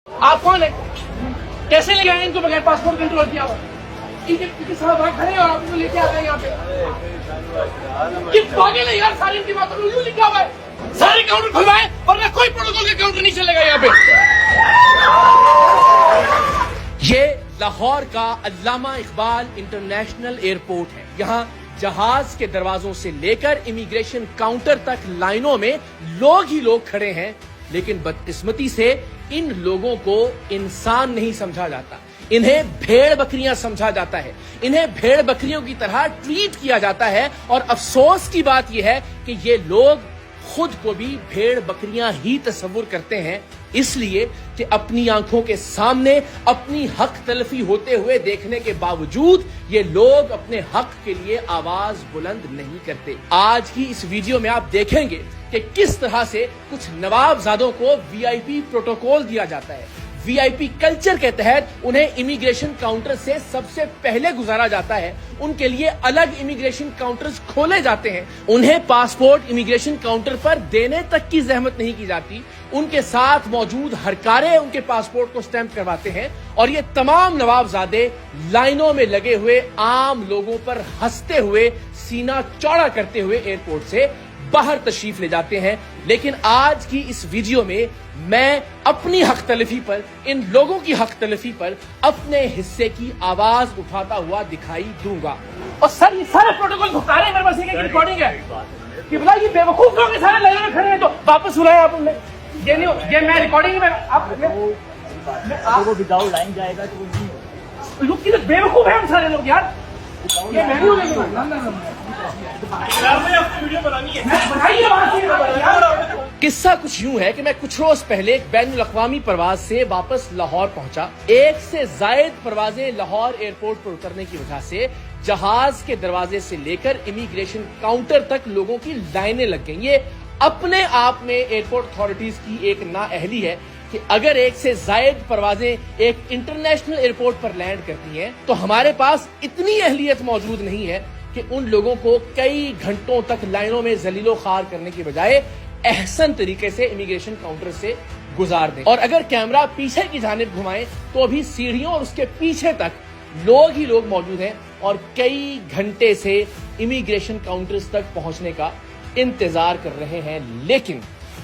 آپ کون ہیں؟ کیسے لے گئے ان کو بغیر پاسپورٹ کنٹرول کیا ہوا؟ ان صاحب وہاں کھڑے اور آپ کو لے کے آ گئے یہاں پہ. پاگل ہے یار، ساری ان کی باتوں میں لکھا ہوا ہے سارے کاؤنٹر کھلوائے ورنہ کوئی پروٹوکول کا کاؤنٹر نہیں چلے گا یہاں پہ. یہ لاہور کا علامہ اقبال انٹرنیشنل ایئرپورٹ ہے. یہاں جہاز کے دروازوں سے لے کر امیگریشن کاؤنٹر تک لائنوں میں لوگ ہی لوگ کھڑے ہیں، لیکن بدقسمتی سے ان لوگوں کو انسان نہیں سمجھا جاتا. انہیں بھیڑ بکریاں سمجھا جاتا ہے، انہیں بھیڑ بکریوں کی طرح ٹریٹ کیا جاتا ہے. اور افسوس کی بات یہ ہے کہ یہ لوگ خود کو بھی بھیڑ بکریاں ہی تصور کرتے ہیں، اس لیے کہ اپنی آنکھوں کے سامنے اپنی حق تلفی ہوتے ہوئے دیکھنے کے باوجود یہ لوگ اپنے حق کے لیے آواز بلند نہیں کرتے. آج کی اس ویڈیو میں آپ دیکھیں گے کہ کس طرح سے کچھ نوابزادوں کو وی آئی پی پروٹوکول دیا جاتا ہے. وی آئی پی کلچر کے تحت انہیں امیگریشن کاؤنٹر سے سب سے پہلے گزارا جاتا ہے. ان کے لیے الگ امیگریشن کاؤنٹرز کھولے جاتے ہیں. انہیں پاسپورٹ امیگریشن کاؤنٹر پر دینے تک کی زحمت نہیں کی جاتی. ان کے ساتھ موجود ہرکارے ان کے پاسپورٹ کو سٹیمپ کرواتے ہیں اور یہ تمام نوابزادے لائنوں میں لگے ہوئے عام لوگوں پر ہنستے ہوئے سینہ چوڑا کرتے ہوئے ایئرپورٹ سے باہر تشریف لے جاتے ہیں. لیکن آج کی اس ویڈیو میں میں اپنی حق تلفی پر، ان لوگوں کی حق تلفی پر اپنے حصے کی آواز اٹھاتا ہوا دکھائی دوں گا. اور سر یہ سارے پروٹوکول بھگتا رہے ہیں، میرے پاس یہ ریکارڈنگ ہے کہ بلا یہ بے وقوف لوگ سارے لائنوں میں کھڑے ہیں تو واپس بلائے آپ نے. یہ نہیں، یہ میں ریکارڈنگ میں آپ کو وداؤٹ لائن جائے گا تو لوگ کتنے بے وقوف ہیں ہم سارے لوگ یار. یہ میں قصہ کچھ یوں ہے کہ میں کچھ روز پہلے ایک بین الاقوامی پرواز سے واپس لاہور پہنچا. ایک سے زائد پروازیں لاہور ایئرپورٹ پر اترنے کی وجہ سے جہاز کے دروازے سے لے کر امیگریشن کاؤنٹر تک لوگوں کی لائنیں لگ گئیں. یہ اپنے آپ میں ایئرپورٹ اتھارٹیز کی ایک نااہلی ہے کہ اگر ایک سے زائد پروازیں ایک انٹرنیشنل ایئرپورٹ پر لینڈ کرتی ہیں تو ہمارے پاس اتنی اہلیت موجود نہیں ہے کہ ان لوگوں کو کئی گھنٹوں تک لائنوں میں ذلیل و خوار کرنے کی بجائے احسن طریقے سے امیگریشن کاؤنٹر سے گزار دیں. اور اگر کیمرہ پیچھے کی جانب گھمائیں تو ابھی سیڑھیوں اور اس کے پیچھے تک لوگ ہی لوگ موجود ہیں اور کئی گھنٹے سے امیگریشن کاؤنٹرز تک پہنچنے کا انتظار کر رہے ہیں. لیکن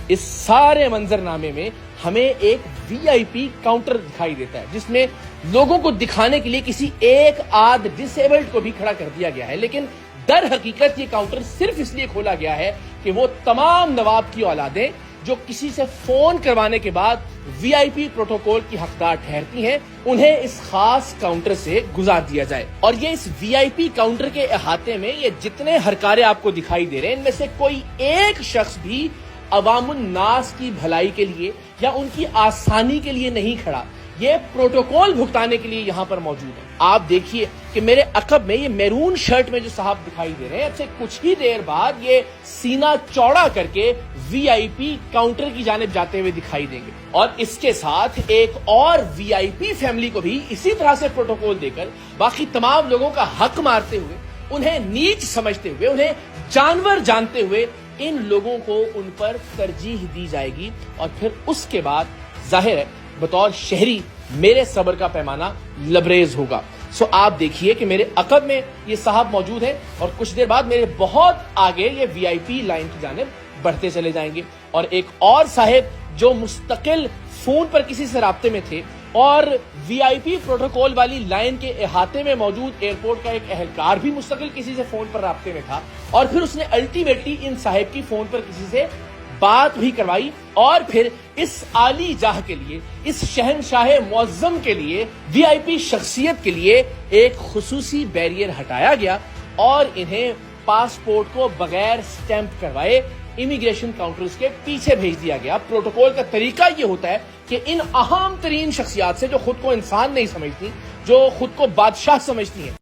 اس سارے منظرنامے میں ہمیں ایک وی آئی پی کاؤنٹر دکھائی دیتا ہے جس میں لوگوں کو دکھانے کے لیے کسی ایک آدھ ڈس ایبلڈ کو بھی کھڑا کر دیا گیا ہے. لیکن در حقیقت یہ کاؤنٹر صرف اس لیے کھولا گیا ہے کہ وہ تمام نواب کی اولادیں جو کسی سے فون کروانے کے بعد وی آئی پی پروٹوکول کی حقدار ٹھہرتی ہیں انہیں اس خاص کاؤنٹر سے گزار دیا جائے. اور یہ اس وی آئی پی کاؤنٹر کے احاطے میں یہ جتنے ہرکارے آپ کو دکھائی دے رہے ہیں ان میں سے کوئی ایک شخص بھی عوام الناس کی بھلائی کے لیے یا ان کی آسانی کے لیے نہیں کھڑا. یہ پروٹوکول بھگتانے کے لیے یہاں پر موجود ہے. آپ دیکھیے کہ میرے عقب میں یہ میرون شرٹ میں جو صاحب دکھائی دے رہے ہیں اب سے کچھ ہی دیر بعد یہ سینہ چوڑا کر کے وی آئی پی کاؤنٹر کی جانب جاتے ہوئے دکھائی دیں گے. اور اس کے ساتھ ایک اور وی آئی پی فیملی کو بھی اسی طرح سے پروٹوکول دے کر باقی تمام لوگوں کا حق مارتے ہوئے، انہیں نیچ سمجھتے ہوئے، انہیں جانور جانتے ہوئے ان لوگوں کو ان پر ترجیح دی جائے گی. اور پھر اس کے بعد ظاہر ہے بطور شہری میرے صبر کا پیمانہ لبریز ہوگا. سو آپ دیکھیے کہ میرے عقب میں یہ صاحب موجود ہیں اور کچھ دیر بعد میرے بہت آگے یہ وی آئی پی لائن کی جانب بڑھتے چلے جائیں گے. اور ایک اور صاحب جو مستقل فون پر کسی سے رابطے میں تھے اور وی آئی پی پروٹوکول والی لائن کے احاطے میں موجود ایئرپورٹ کا ایک اہلکار بھی مستقل کسی سے فون پر رابطے میں تھا اور پھر اس نے الٹیمیٹلی ان صاحب کی فون پر کسی سے بات بھی کروائی اور پھر اس عالی جاہ کے لیے، اس شہنشاہ معظم کے لیے، وی آئی پی شخصیت کے لیے ایک خصوصی بیریئر ہٹایا گیا اور انہیں پاسپورٹ کو بغیر سٹیمپ کروائے امیگریشن کاؤنٹرز کے پیچھے بھیج دیا گیا. پروٹوکول کا طریقہ یہ ہوتا ہے کہ ان اہم ترین شخصیات سے جو خود کو انسان نہیں سمجھتی، جو خود کو بادشاہ سمجھتی ہیں،